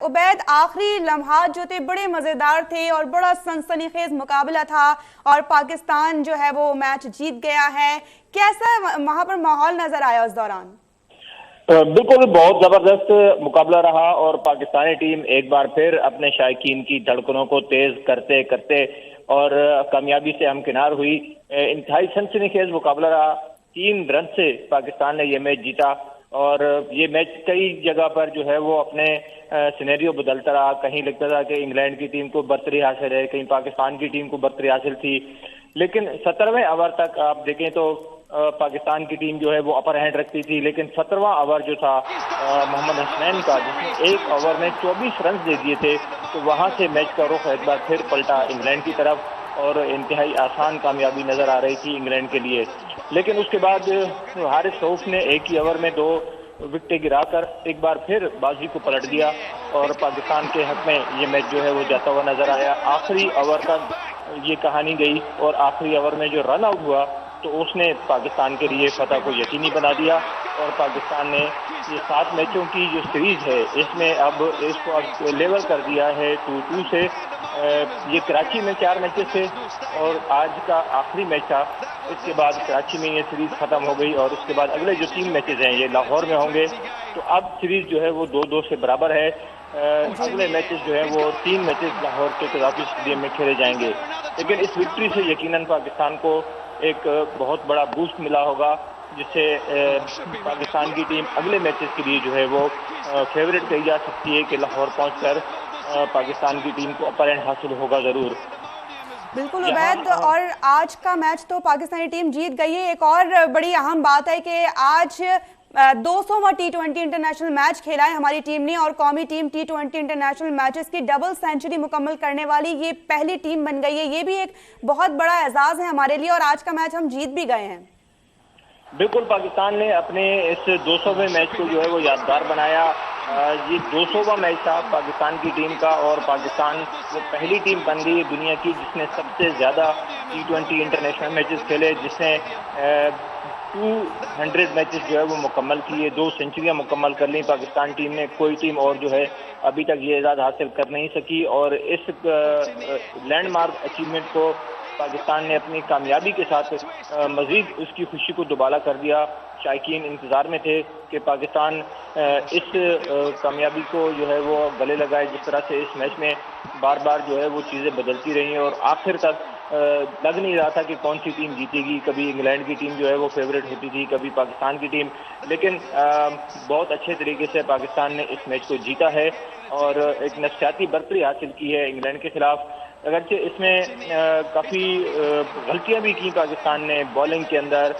उबैद, आखिरी लम्हात जो थे बड़े मजेदार थे और बड़ा सनसनीखेज मुकाबला था और पाकिस्तान जो है वो मैच जीत गया है। कैसा वहां पर माहौल नजर आया उस दौरान? बिल्कुल बहुत जबरदस्त मुकाबला रहा और पाकिस्तानी टीम एक बार फिर अपने शायकीन की धड़कनों को तेज करते करते और कामयाबी से हमकिनार हुई। इंतहाई सनसनीखेज मुकाबला रहा। 3 रन से पाकिस्तान ने यह मैच जीता और ये मैच कई जगह पर जो है वो अपने सिनेरियो बदलता रहा। कहीं लगता था कि इंग्लैंड की टीम को बर्तरी हासिल है, कहीं पाकिस्तान की टीम को बर्तरी हासिल थी, लेकिन 17वें ओवर तक आप देखें तो पाकिस्तान की टीम जो है वो अपर हैंड रखती थी। लेकिन 17वां ओवर जो था मोहम्मद हसनैन का, जिसने एक ओवर में 24 रन दे दिए थे, तो वहां से मैच का रुख एक बार फिर पलटा इंग्लैंड की तरफ और इंतहाई आसान कामयाबी नजर आ रही थी इंग्लैंड के लिए। लेकिन उसके बाद हारिस रऊफ ने एक ही ओवर में 2 विकेटें गिराकर एक बार फिर बाजी को पलट दिया और पाकिस्तान के हक में ये मैच जो है वो जाता हुआ नजर आया। आखिरी ओवर तक ये कहानी गई और आखिरी ओवर में जो रन आउट हुआ तो उसने पाकिस्तान के लिए फतह को यकीनी बना दिया और पाकिस्तान ने ये 7 मैचों की जो सीरीज है इसमें अब इसको अब लेवल कर दिया है 2-2 से। ये कराची में 4 मैचेस थे और आज का आखिरी मैच था। इसके बाद कराची में ये सीरीज खत्म हो गई और उसके बाद अगले जो 3 मैचेस हैं ये लाहौर में होंगे। तो अब सीरीज जो है वो 2-2 से बराबर है। अगले मैचेस जो है वो 3 मैचेस लाहौर के कज़ाफ़ी स्टेडियम में खेले जाएंगे। लेकिन इस विक्ट्री से यकीनन पाकिस्तान को एक बहुत बड़ा बूस्ट मिला होगा, जिससे पाकिस्तान की टीम अगले मैचेस के लिए जो है वो फेवरेट कही जा सकती है कि लाहौर पहुंचकर पाकिस्तान की टीम को अपर हैंड हासिल होगा जरूर। बिल्कुल उबैद, और आज का मैच तो पाकिस्तानी टीम जीत गई है। एक और बड़ी अहम बात है कि आज 200वां T20 इंटरनेशनल मैच खेला है हमारी टीम ने और कौमी टीम T20 इंटरनेशनल मैचेस की डबल सेंचुरी मुकम्मल करने वाली ये पहली टीम बन गई है। ये भी एक बहुत बड़ा एजाज है हमारे लिए और आज का मैच हम जीत भी गए हैं। बिल्कुल, पाकिस्तान ने अपने इस 200वें मैच को जो है वो यादगार बनाया। ये 200वां मैच था पाकिस्तान की टीम का और पाकिस्तान वो पहली टीम बन गई है दुनिया की जिसने सबसे ज्यादा T20 इंटरनेशनल मैचेस खेले, जिसने 200 मैचेस जो है वो मुकम्मल किए, 2 सेंचुरियां मुकम्मल कर ली पाकिस्तान टीम ने। कोई टीम और जो है अभी तक ये एजाज हासिल कर नहीं सकी और इस लैंडमार्क अचीवमेंट को पाकिस्तान ने अपनी कामयाबी के साथ मजीद उसकी खुशी को दुबाला कर दिया। शायकीन इंतजार में थे कि पाकिस्तान इस कामयाबी को जो है वो गले लगाए। जिस तरह से इस मैच में बार बार जो है वो चीज़ें बदलती रही और आखिर तक लग नहीं रहा था कि कौन सी टीम जीतेगी। कभी इंग्लैंड की टीम जो है वो फेवरेट होती थी, कभी पाकिस्तान की टीम, लेकिन बहुत अच्छे तरीके से पाकिस्तान ने इस मैच को जीता है और एक नफसियाती बर्तरी हासिल की है इंग्लैंड के खिलाफ। अगरचे इसमें काफ़ी गलतियां भी की पाकिस्तान ने बॉलिंग के अंदर।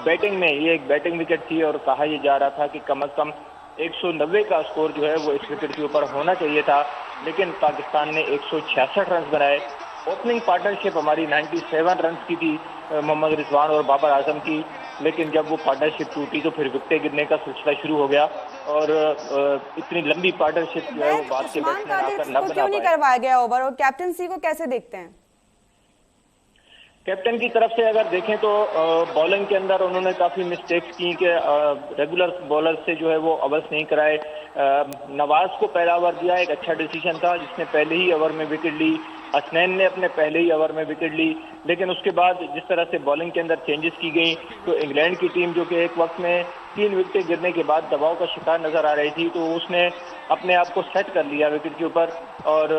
बैटिंग में ये एक बैटिंग विकेट थी और कहा यह जा रहा था कि कम से कम 190 का स्कोर जो है वो इस विकेट के ऊपर होना चाहिए था, लेकिन पाकिस्तान ने 166 रन बनाए। ओपनिंग पार्टनरशिप हमारी 97 रन की थी, मोहम्मद रिजवान और बाबर आजम की, लेकिन जब वो पार्टनरशिप टूटी तो फिर विकेटें गिरने का सिलसिला शुरू हो गया और इतनी लंबी पार्टनरशिप जो है वो बाद के बैट्समैन आकर न बना नहीं करवाया गया ओवर और कैप्टनसी को कैसे देखते हैं? कैप्टन की तरफ से अगर देखें तो बॉलिंग के अंदर उन्होंने काफी मिस्टेक्स की कि रेगुलर बॉलर से जो है वो ओवर्स नहीं कराए। नवाज को पहला ओवर दिया, एक अच्छा डिसीजन था, जिसने पहले ही ओवर में विकेट ली। हसनैन ने अपने पहले ही ओवर में विकेट ली, लेकिन उसके बाद जिस तरह से बॉलिंग के अंदर चेंजेस की गई तो इंग्लैंड की टीम जो कि एक वक्त में 3 विकेटें गिरने के बाद दबाव का शिकार नजर आ रही थी, तो उसने अपने आप को सेट कर लिया विकेट के ऊपर और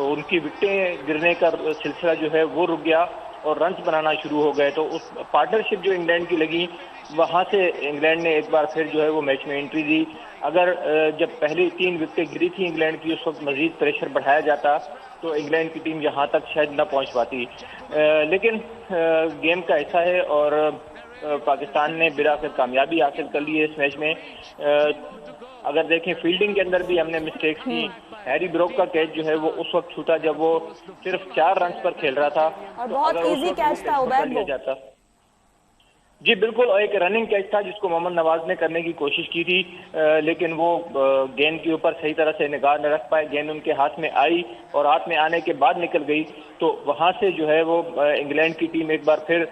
उनकी विकेटें गिरने का सिलसिला जो है वो रुक गया और रन्स बनाना शुरू हो गए। तो उस पार्टनरशिप जो इंग्लैंड की लगी, वहां से इंग्लैंड ने एक बार फिर जो है वो मैच में एंट्री दी। अगर जब पहली 3 विकेटें गिरी थी इंग्लैंड की, उस वक्त मजीद प्रेशर बढ़ाया जाता तो इंग्लैंड की टीम यहाँ तक शायद न पहुँच पाती। लेकिन गेम का ऐसा है और पाकिस्तान ने बिलाखिर कामयाबी हासिल कर ली है इस मैच में। अगर देखें फील्डिंग के अंदर भी हमने मिस्टेक्स की। हैरी ब्रोक का कैच जो है वो उस वक्त छूटा जब वो सिर्फ 4 रन पर खेल रहा था और बहुत इजी कैच था उबैद वो। जाता जी बिल्कुल, एक रनिंग कैच था जिसको मोहम्मद नवाज ने करने की कोशिश की थी, लेकिन वो गेंद के ऊपर सही तरह से निगाह न रख पाए। गेंद उनके हाथ में आई और हाथ में आने के बाद निकल गई, तो वहां से जो है वो इंग्लैंड की टीम एक बार फिर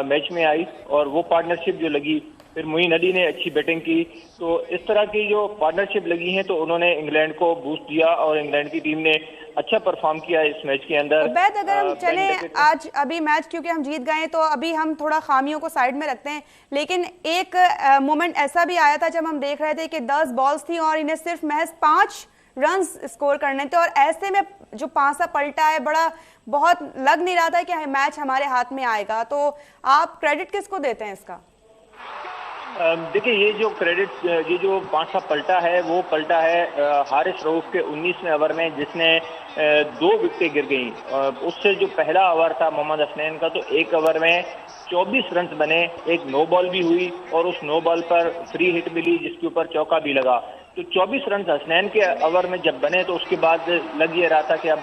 मैच में आई और वो पार्टनरशिप जो लगी फिर मोइन अली ने अच्छी बैटिंग की। तो इस तरह की जो पार्टनरशिप लगी है तो उन्होंने इंग्लैंड को बूस्ट दिया और इंग्लैंड की टीम ने अच्छा परफॉर्म किया इस मैच के अंदर। उबैद, अगर हम चले आज अभी मैच क्योंकि हम जीत गए तो अभी हम थोड़ा खामियों को साइड में रखते हैं, लेकिन एक मोमेंट ऐसा भी आया था जब हम देख रहे थे कि 10 बॉल्स थी और इन्हें सिर्फ महज 5 रन स्कोर करने थे और ऐसे में जो पासा पलटा है बड़ा बहुत लग नहीं रहा था कि मैच हमारे हाथ में आएगा। तो आप क्रेडिट किसको देते हैं इसका? देखिए, ये जो क्रेडिट, ये जो पांसा पलटा है वो पलटा है हारिस रऊफ के 19वें ओवर में, जिसने 2 विकेटें गिर गई। उससे जो पहला ओवर था मोहम्मद हसनैन का, तो 1 ओवर में 24 रन बने, एक नो बॉल भी हुई और उस नो बॉल पर फ्री हिट मिली जिसके ऊपर चौका भी लगा। तो 24 रन हसनैन के ओवर में जब बने तो उसके बाद लग ये रहा था कि अब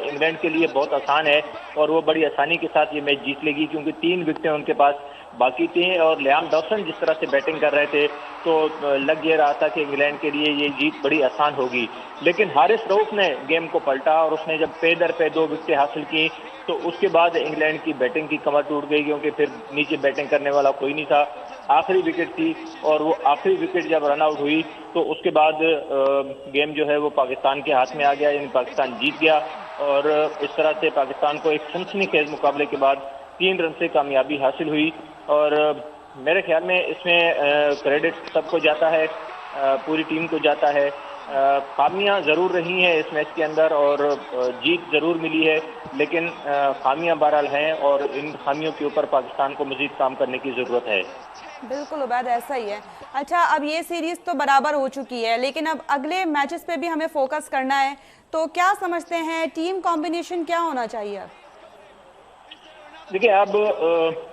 इंग्लैंड के लिए बहुत आसान है और वो बड़ी आसानी के साथ ये मैच जीत लेगी, क्योंकि 3 विकेटें उनके पास बाकी थी और लियाम डॉसन जिस तरह से बैटिंग कर रहे थे तो लग ये रहा था कि इंग्लैंड के लिए ये जीत बड़ी आसान होगी। लेकिन हारिस रऊफ ने गेम को पलटा और उसने जब पे दर पे 2 विकेटें हासिल की तो उसके बाद इंग्लैंड की बैटिंग की कमर टूट गई, क्योंकि फिर नीचे बैटिंग करने वाला कोई नहीं था। आखिरी विकेट थी और वो आखिरी विकेट जब रन आउट हुई तो उसके बाद गेम जो है वो पाकिस्तान के हाथ में आ गया, यानी पाकिस्तान जीत गया। और इस तरह से पाकिस्तान को एक सनसनीखेज मुकाबले के बाद 3 रन से कामयाबी हासिल हुई। और मेरे ख्याल में इसमें क्रेडिट सबको जाता है, पूरी टीम को जाता है। खामियां ज़रूर रही हैं इस मैच के अंदर और जीत ज़रूर मिली है, लेकिन खामियां बहरहाल हैं और इन खामियों के ऊपर पाकिस्तान को मज़ीद काम करने की ज़रूरत है। बिल्कुल उबैद, ऐसा ही है। अच्छा, अब ये सीरीज तो बराबर हो चुकी है, लेकिन अब अगले मैचेस पे भी हमें फोकस करना है, तो क्या समझते हैं टीम कॉम्बिनेशन क्या होना चाहिए? देखिए, अब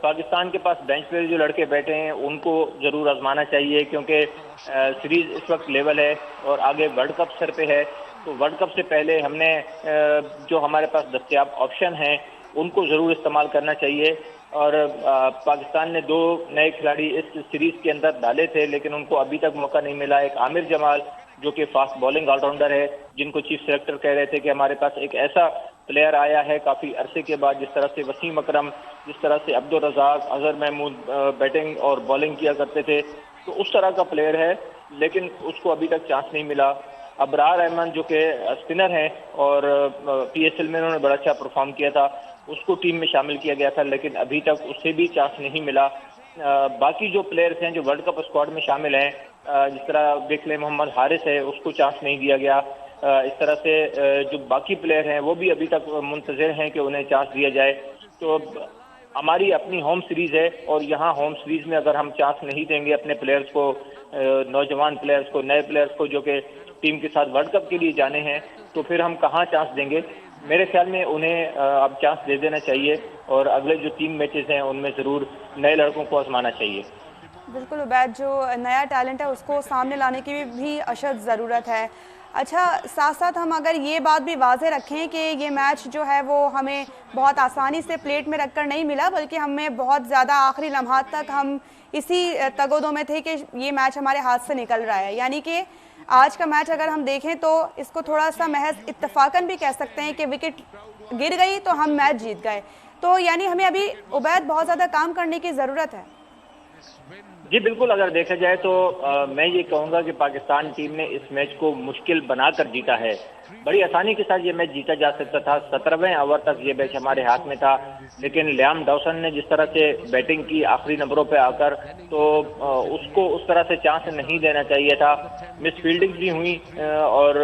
पाकिस्तान के पास बेंच पे जो लड़के बैठे हैं उनको जरूर आजमाना चाहिए, क्योंकि सीरीज इस वक्त लेवल है और आगे वर्ल्ड कप सर पे है। तो वर्ल्ड कप से पहले हमने जो हमारे पास दस्तयाब ऑप्शन हैं उनको जरूर इस्तेमाल करना चाहिए। और पाकिस्तान ने 2 नए खिलाड़ी इस सीरीज के अंदर डाले थे, लेकिन उनको अभी तक मौका नहीं मिला। एक आमिर जमाल जो कि फास्ट बॉलिंग ऑलराउंडर है, जिनको चीफ सेलेक्टर कह रहे थे कि हमारे पास एक ऐसा प्लेयर आया है काफी अरसे के बाद, जिस तरह से वसीम अकरम, जिस तरह से अब्दुल रज़ाक, अजहर महमूद बैटिंग और बॉलिंग किया करते थे, तो उस तरह का प्लेयर है, लेकिन उसको अभी तक चांस नहीं मिला। अबरार अहमद जो कि स्पिनर हैं और PSL में उन्होंने बड़ा अच्छा परफॉर्म किया था, उसको टीम में शामिल किया गया था, लेकिन अभी तक उससे भी चांस नहीं मिला। बाकी जो प्लेयर्स हैं जो वर्ल्ड कप स्क्वाड में शामिल हैं, जिस तरह देख लें मोहम्मद हारिस है, उसको चांस नहीं दिया गया। इस तरह से जो बाकी प्लेयर हैं वो भी अभी तक मुंतज़िर हैं कि उन्हें चांस दिया जाए। तो हमारी अपनी होम सीरीज है और यहाँ होम सीरीज में अगर हम चांस नहीं देंगे अपने प्लेयर्स को, नौजवान प्लेयर्स को, नए प्लेयर्स को जो कि टीम के साथ वर्ल्ड कप के लिए जाने हैं, तो फिर हम कहाँ चांस देंगे? मेरे ख्याल में उन्हें अब चांस दे देना चाहिए और अगले जो 3 मैचेस हैं उनमें ज़रूर नए लड़कों को आजमाना चाहिए। बिल्कुल उबैद, जो नया टैलेंट है उसको सामने लाने की भी अशद ज़रूरत है। अच्छा, साथ साथ हम अगर ये बात भी वाज़ेह रखें कि ये मैच जो है वो हमें बहुत आसानी से प्लेट में रखकर नहीं मिला, बल्कि हमें बहुत ज़्यादा आखिरी लम्हात तक हम इसी तगोदों में थे कि ये मैच हमारे हाथ से निकल रहा है। यानी कि आज का मैच अगर हम देखें तो इसको थोड़ा सा महज इत्तफाकन भी कह सकते हैं कि विकेट गिर गई तो हम मैच जीत गए। तो यानी हमें अभी उबैद बहुत ज़्यादा काम करने की ज़रूरत है। जी बिल्कुल, अगर देखा जाए तो मैं ये कहूँगा कि पाकिस्तान टीम ने इस मैच को मुश्किल बनाकर जीता है। बड़ी आसानी के साथ ये मैच जीता जा सकता था। 17वें ओवर तक ये मैच हमारे हाथ में था, लेकिन लियाम डॉसन ने जिस तरह से बैटिंग की आखिरी नंबरों पे आकर, तो उसको उस तरह से चांस नहीं देना चाहिए था। मिस फील्डिंग भी हुई और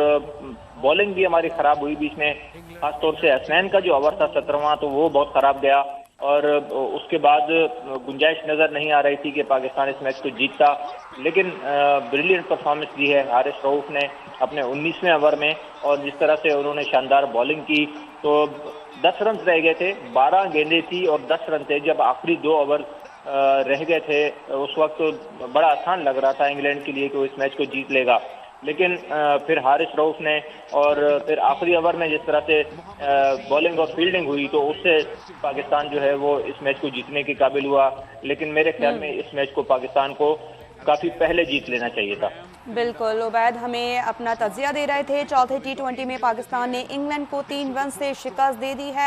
बॉलिंग भी हमारी खराब हुई बीच में। खासतौर से हसनैन का जो ओवर था 17वां, तो वो बहुत खराब गया और उसके बाद गुंजाइश नजर नहीं आ रही थी कि पाकिस्तान इस मैच को जीतता। लेकिन ब्रिलियंट परफॉर्मेंस दी है हारिस रऊफ ने अपने 19वें ओवर में, और जिस तरह से उन्होंने शानदार बॉलिंग की। तो 10 रन रह गए थे, 12 गेंदें थी और 10 रन थे। जब आखिरी 2 ओवर रह गए थे उस वक्त बड़ा आसान लग रहा था इंग्लैंड के लिए कि वो इस मैच को जीत लेगा, लेकिन फिर हारिस रऊफ ने और फिर आखिरी ओवर में जिस तरह से बॉलिंग और फील्डिंग हुई, तो उससे पाकिस्तान जो है वो इस मैच को जीतने के काबिल हुआ। लेकिन मेरे ख्याल में इस मैच को पाकिस्तान को काफी पहले जीत लेना चाहिए था। बिल्कुल, उबैद हमें अपना तजिया दे रहे थे। चौथे T20 में पाकिस्तान ने इंग्लैंड को 3 रन से शिकस्त दे दी है।